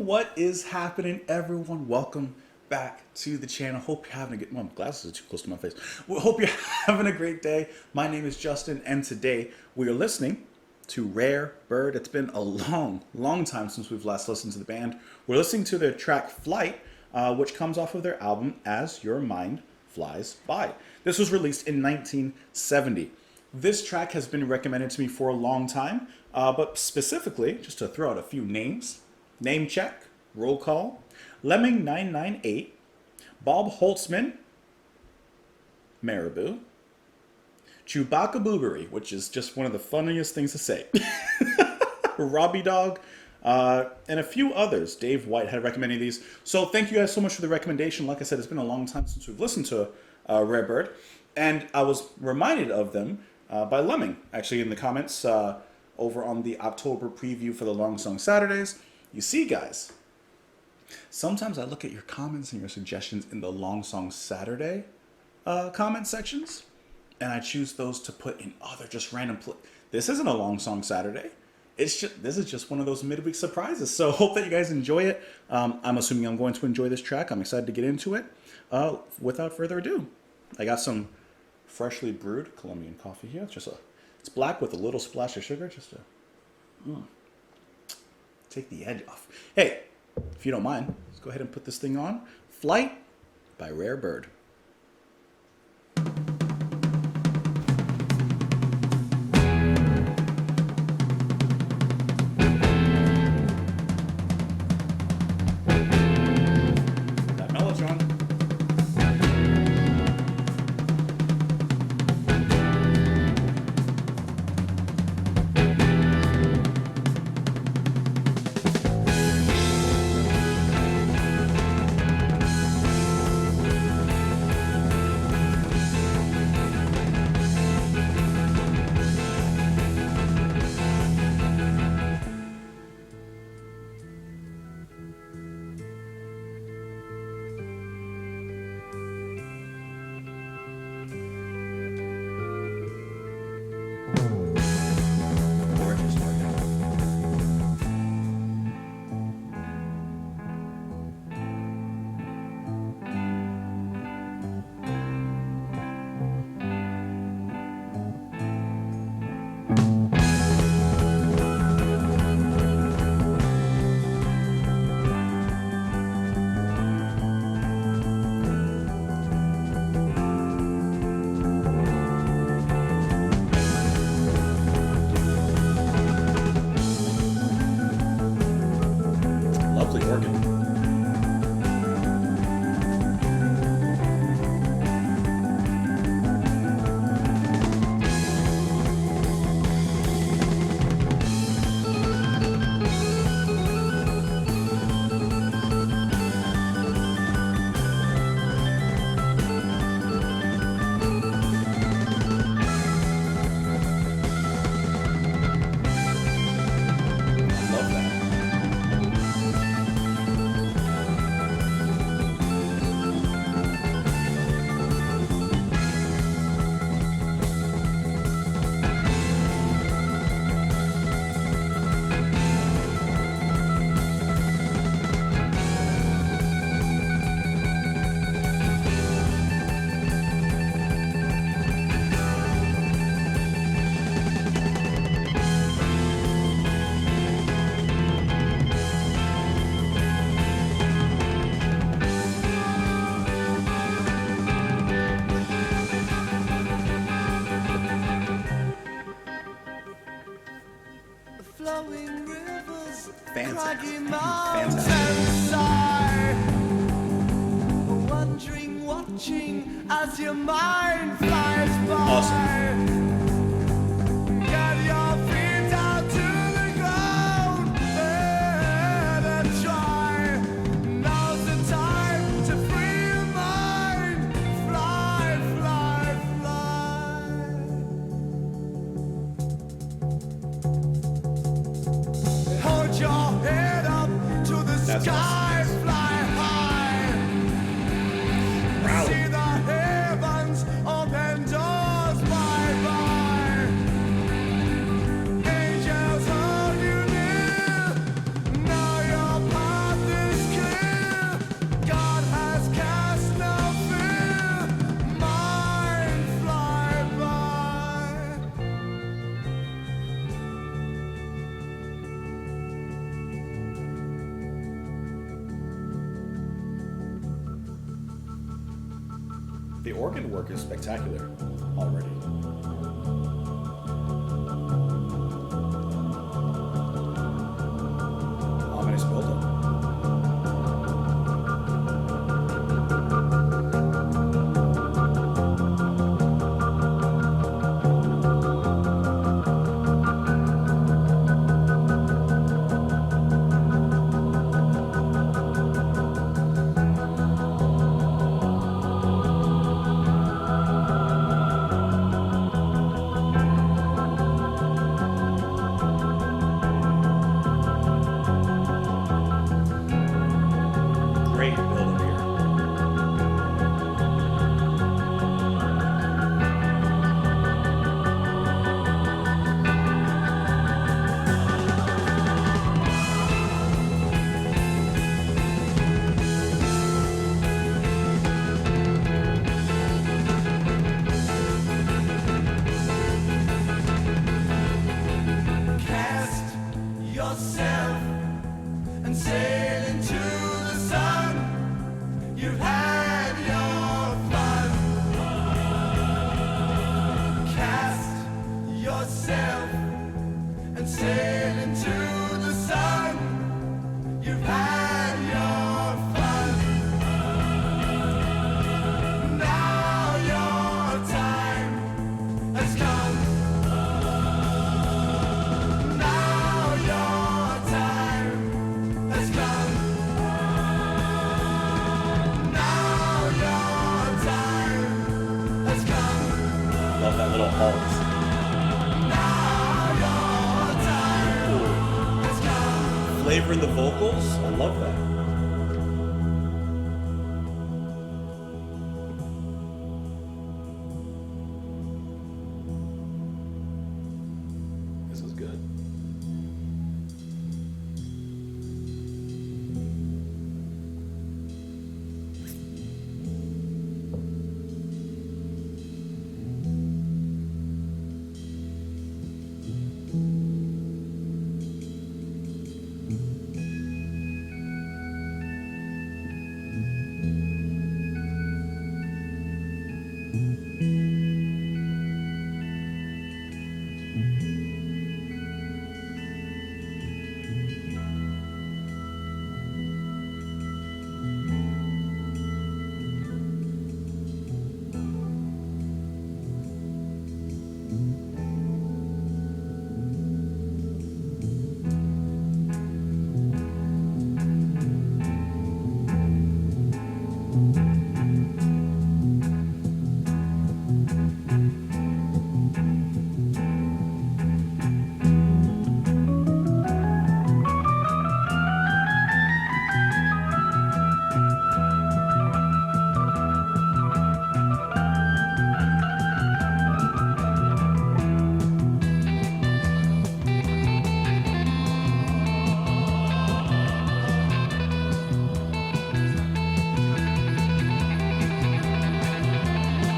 What is happening, everyone? Welcome back to the channel. Hope you're having a good... Well, my glasses are too close to my face. Well, hope you're having a great day. My name is Justin, and today we are listening to Rare Bird. It's been a long time since we've last listened to the band. We're listening to their track Flight, which comes off of their album As Your Mind Flies By. This was released in 1970. This track has been recommended to me for a long time, but specifically, just to throw out a few names, name check, roll call, Lemming998, Bob Holtzman, Marabou, Chewbacca Boobery, which is just one of the funniest things to say, Robbie Dog, and a few others. Dave White had recommended these. So thank you guys so much for the recommendation. Like I said, it's been a long time since we've listened to Rare Bird, and I was reminded of them by Lemming, actually, in the comments over on the October preview for the Long Song Saturdays. You see, guys, sometimes I look at your comments and your suggestions in the Long Song Saturday comment sections, and I choose those to put in other just random... This isn't a Long Song Saturday. This is just one of those midweek surprises. So hope that you guys enjoy it. I'm assuming I'm going to enjoy this track. I'm excited to get into it. Without further ado, I got some freshly brewed Colombian coffee here. It's black with a little splash of sugar, just to take the edge off. Hey, if you don't mind, let's go ahead and put this thing on. Flight by Rare Bird. That Mellotron. Lovely organ. Love that. Flowing rivers, Fantastic. wondering, watching as your mind flies by. Awesome. Get your feet down to the ground and try. Now's the time to free your mind. Fly, fly, fly. Hold your head up to the That's sky. awesome. Fly high. Wow. See the heavens open doors. Bye bye. The organ work is spectacular already. Ominous buildup. Great buildup here. Cast yourself and sail into the sun. You've had your fun. Cast yourself and sail into the sun. You've had your fun. Now your time has come. Now your time has come. Now your time has come. Love that little halt. Now your time has come. Flavor in the vocals. I love that. This is good.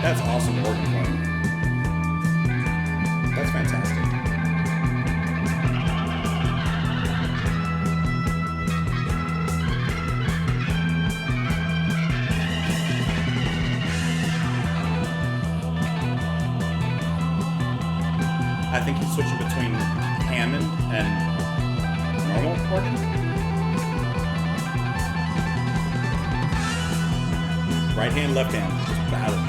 That's awesome organ playing. That's fantastic. I think he's switching between Hammond and normal organ. Right hand, left hand, just battle.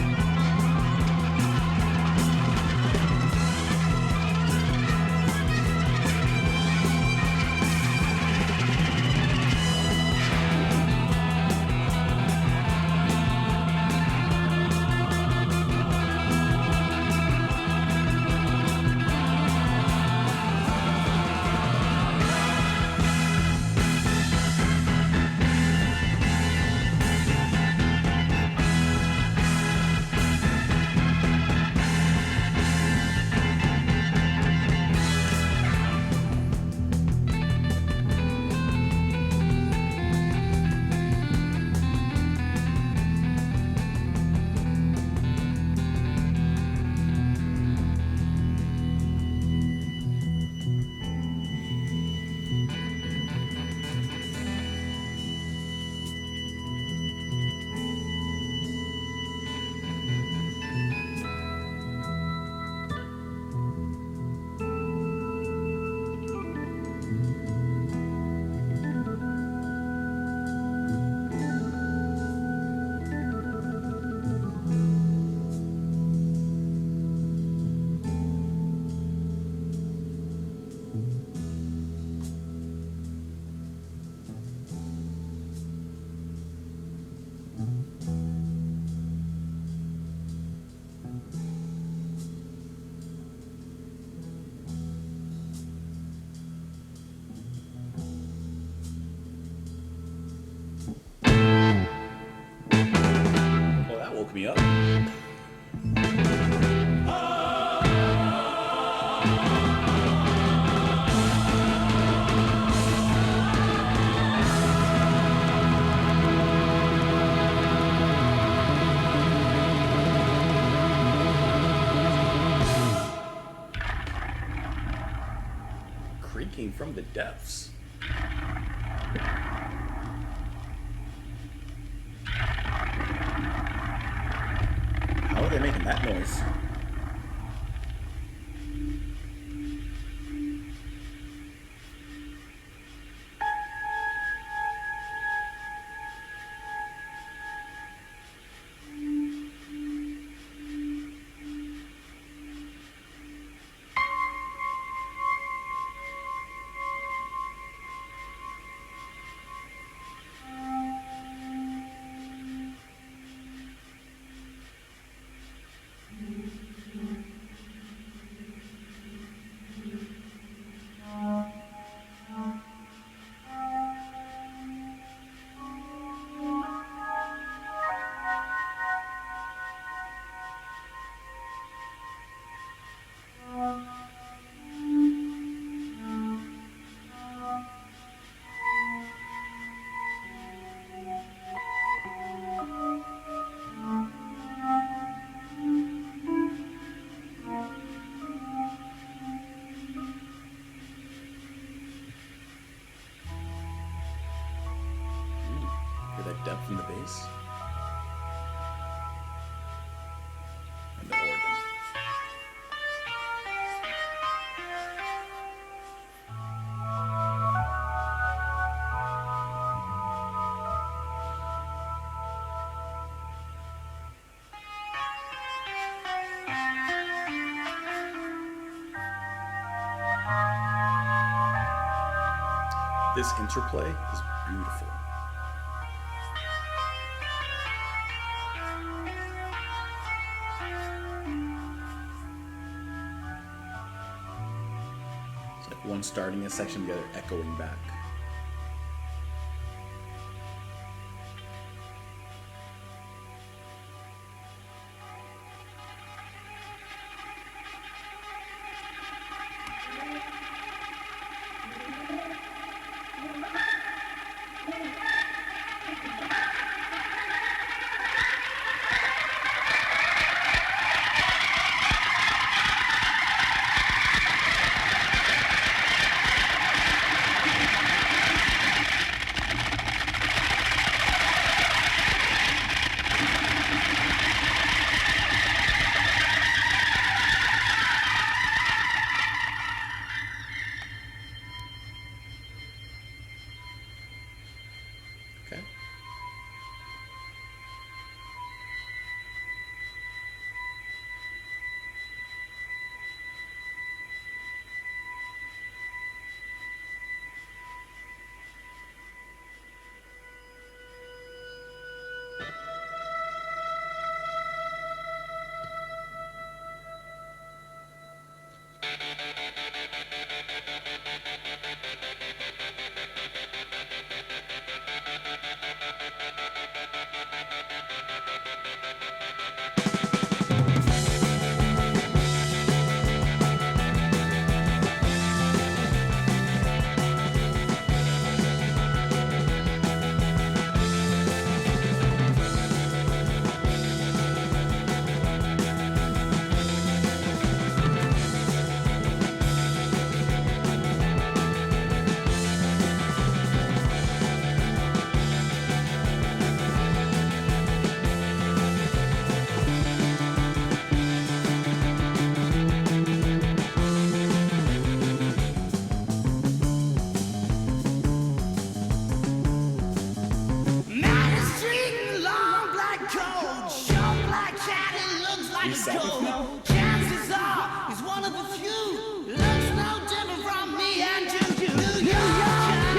me up. Creaking from the depths. How are they making that noise? Hear that depth in the bass? And the organ. This interplay is beautiful. It's like one starting a section, the other echoing back. Okay. Man is string, long black coat, short black cat, it looks like He's a Sabbath goat. now? Chances are he's one of the few. Looks no different from me and you. New York,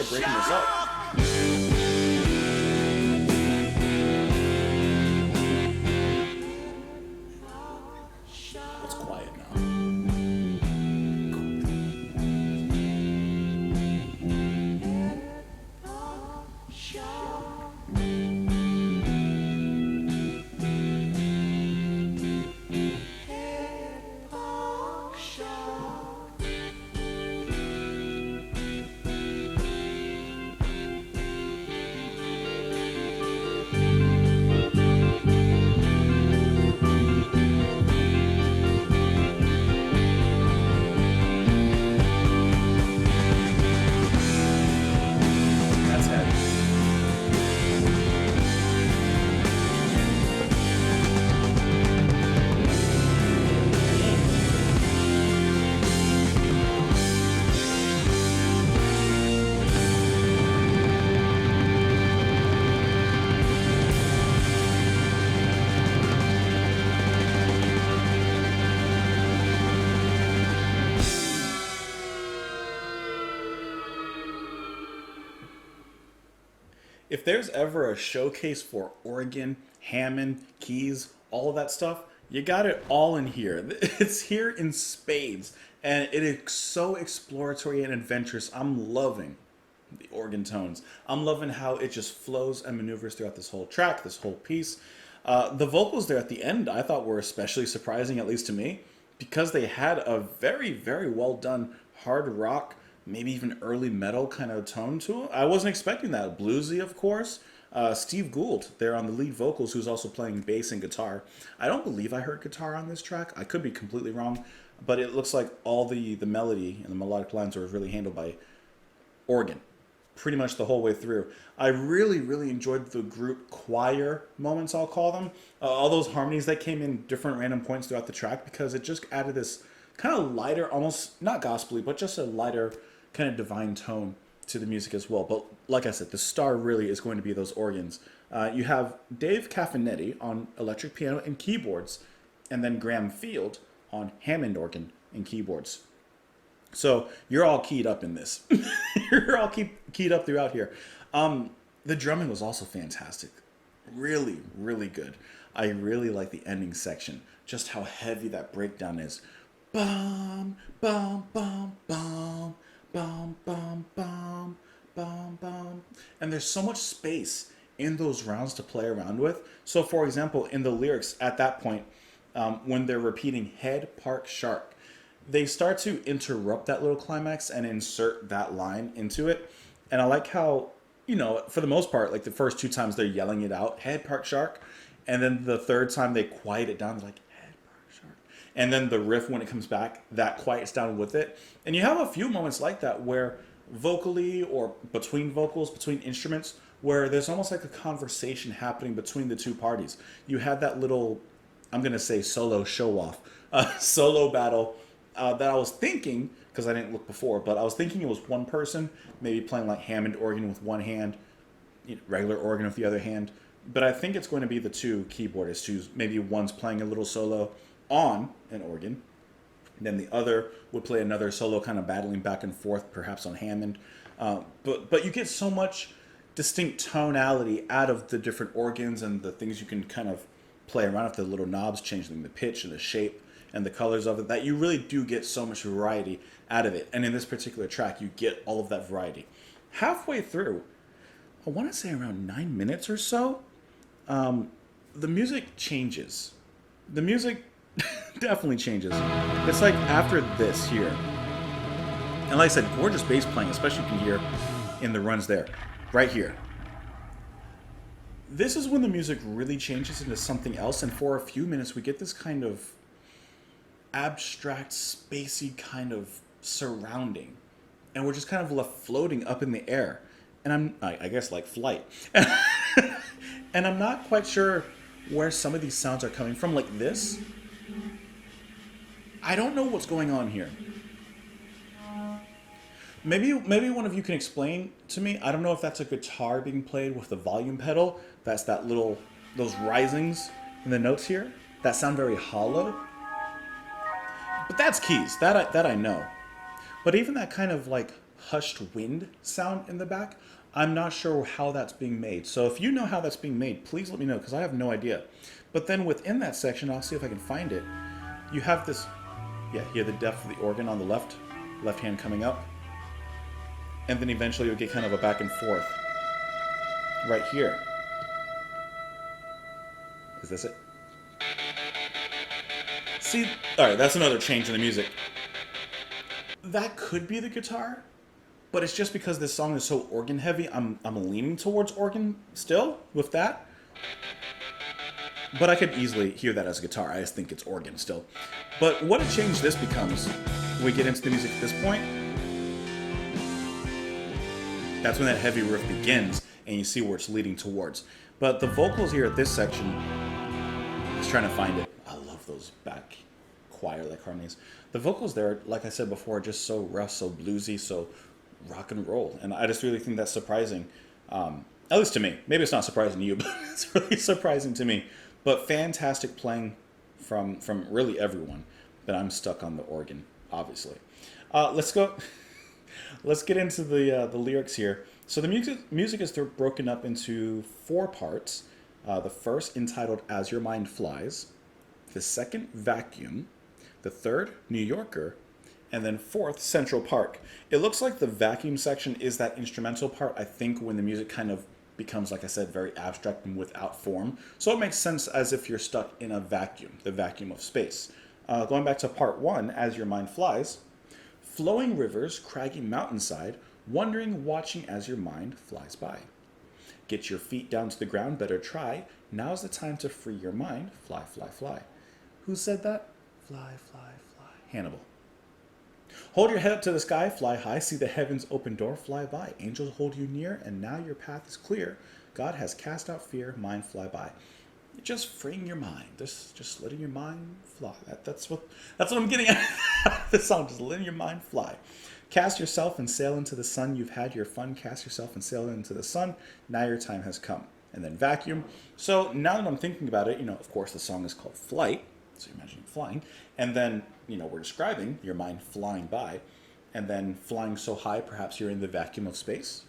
of breaking this up. It's quiet now. That's heavy. If there's ever a showcase for organ, Hammond, keys, all of that stuff, you got it all in here. It's here in spades, and it is so exploratory and adventurous. I'm loving the organ tones. I'm loving how it just flows and maneuvers throughout this whole track, this whole piece. The vocals there at the end I thought were especially surprising, at least to me, because they had a very, very well done hard rock, maybe even early metal kind of tone to it. I wasn't expecting that. Bluesy, of course. Steve Gould there on the lead vocals, who's also playing bass and guitar. I don't believe I heard guitar on this track. I could be completely wrong, but it looks like all the melody and the melodic lines were really handled by organ pretty much the whole way through. I really, really enjoyed the group choir moments, I'll call them. All those harmonies that came in different random points throughout the track, because it just added this kind of lighter, almost not gospel-y, but just a lighter kind of divine tone to the music as well. But like I said, the star really is going to be those organs. You have Dave Caffinetti on electric piano and keyboards, and then Graham Field on Hammond organ and keyboards. So you're all keyed up in this. You're all keyed up throughout here. The drumming was also fantastic. Really, really good. I really like the ending section. Just how heavy that breakdown is. Bum, bum, bum, bum, bum, bum, bum, bum, bum. And there's so much space in those rounds to play around with. So for example, in the lyrics at that point, when they're repeating head, park, shark, they start to interrupt that little climax and insert that line into it. And I like how, you know, for the most part, like the first two times they're yelling it out, head, park, shark. And then the third time they quiet it down, they're like, head, park, shark. And then the riff, when it comes back, that quiets down with it. And you have a few moments like that where vocally or between vocals, between instruments, where there's almost like a conversation happening between the two parties. You have that little, I'm going to say solo show-off, solo battle that I was thinking, because I didn't look before, but I was thinking it was one person, maybe playing like Hammond organ with one hand, regular organ with the other hand. But I think it's going to be the two keyboardists who's maybe one's playing a little solo on an organ, and then the other would play another solo kind of battling back and forth, perhaps on Hammond. But you get so much distinct tonality out of the different organs and the things you can kind of play around with, the little knobs, changing the pitch and the shape and the colors of it, that you really do get so much variety out of it. And in this particular track, you get all of that variety. Halfway through, I want to say around 9 minutes or so, the music changes. The music definitely changes. It's like after this here. And like I said, gorgeous bass playing, especially you can hear in the runs there, right here. This is when the music really changes into something else, and for a few minutes we get this kind of abstract, spacey kind of surrounding, and we're just kind of left floating up in the air. And I guess like flight. And I'm not quite sure where some of these sounds are coming from, like this. I don't know what's going on here. Maybe one of you can explain to me. I don't know if that's a guitar being played with the volume pedal. That's that little, those risings in the notes here that sound very hollow. But that's keys. That I know. But even that kind of like hushed wind sound in the back. I'm not sure how that's being made. So if you know how that's being made, please let me know because I have no idea. But then within that section, I'll see if I can find it. You have this, yeah, hear the depth of the organ on the left hand coming up. And then eventually you'll get kind of a back and forth right here. Is this it? See, all right, that's another change in the music. That could be the guitar, but it's just because this song is so organ heavy. I'm leaning towards organ still with that. But I could easily hear that as a guitar. I just think it's organ still. But what a change this becomes when we get into the music at this point. That's when that heavy riff begins and you see where it's leading towards. But the vocals here at this section, I was trying to find it. I love those back choir-like harmonies. The vocals there, like I said before, are just so rough, so bluesy, so rock and roll. And I just really think that's surprising. At least to me. Maybe it's not surprising to you, but it's really surprising to me. But fantastic playing from really everyone. But I'm stuck on the organ, obviously. Let's go. Let's get into the lyrics here. So the music is broken up into 4 parts. The first entitled "As Your Mind Flies," the second "Vacuum," the third "New Yorker," and then fourth "Central Park." It looks like the vacuum section is that instrumental part. I think when the music kind of becomes, like I said, very abstract and without form. So it makes sense as if you're stuck in a vacuum, the vacuum of space. Going back to part 1, "As Your Mind Flies." Flowing rivers, craggy mountainside, wondering, watching as your mind flies by. Get your feet down to the ground, better try. Now's the time to free your mind. Fly, fly, fly. Who said that? Fly, fly, fly. Hannibal. Hold your head up to the sky, fly high, see the heavens open door, fly by. Angels hold you near, and now your path is clear. God has cast out fear, mind fly by. Just freeing your mind, just letting your mind fly. That's what I'm getting at. This song, just letting your mind fly. Cast yourself and sail into the sun. You've had your fun. Cast yourself and sail into the sun. Now your time has come. And then vacuum. So now that I'm thinking about it, of course the song is called Flight. So you're imagining flying. And then, we're describing your mind flying by. And then flying so high, perhaps you're in the vacuum of space.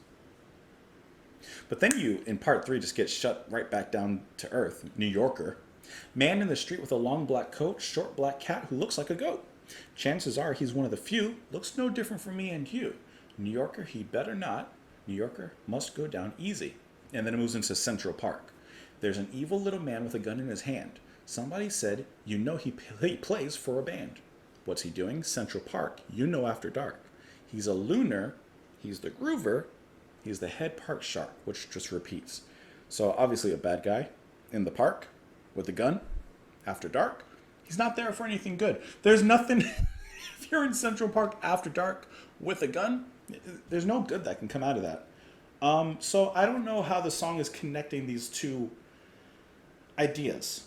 But then you, in part 3, just get shut right back down to earth. New Yorker. Man in the street with a long black coat, short black cat who looks like a goat. Chances are he's one of the few, looks no different from me and you. New Yorker, he better not. New Yorker must go down easy. And then it moves into Central Park. There's an evil little man with a gun in his hand. Somebody said, he plays for a band. What's he doing? Central Park. After dark. He's a lunar. He's the groover. He's the head park shark, which just repeats. So obviously a bad guy in the park with a gun after dark. He's not there for anything good. There's nothing, if you're in Central Park after dark with a gun, there's no good that can come out of that. So I don't know how the song is connecting these two ideas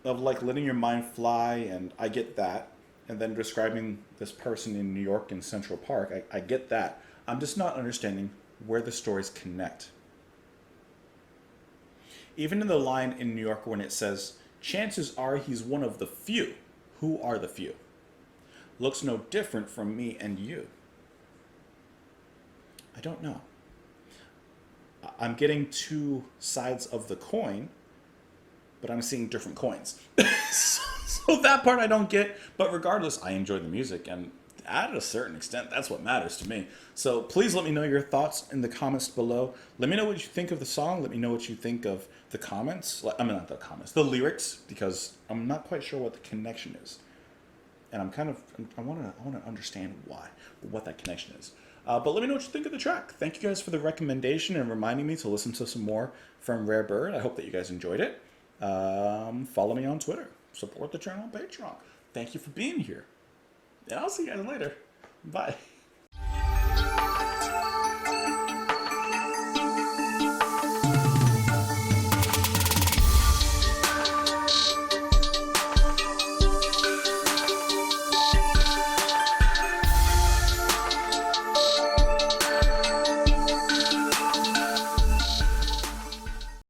of like letting your mind fly, and I get that. And then describing this person in New York in Central Park, I get that. I'm just not understanding where the stories connect. Even in the line in New York when it says, chances are he's one of the few. Who are the few? Looks no different from me and you. I don't know. I'm getting 2 sides of the coin, but I'm seeing different coins. So that part I don't get, but regardless, I enjoy the music, and at a certain extent, that's what matters to me. So please let me know your thoughts in the comments below. Let me know what you think of the song. Let me know what you think of the comments. Not the comments, the lyrics, because I'm not quite sure what the connection is. And I want to understand what that connection is. But let me know what you think of the track. Thank you guys for the recommendation and reminding me to listen to some more from Rare Bird. I hope that you guys enjoyed it. Follow me on Twitter. Support the channel on Patreon. Thank you for being here. And I'll see you guys later. Bye.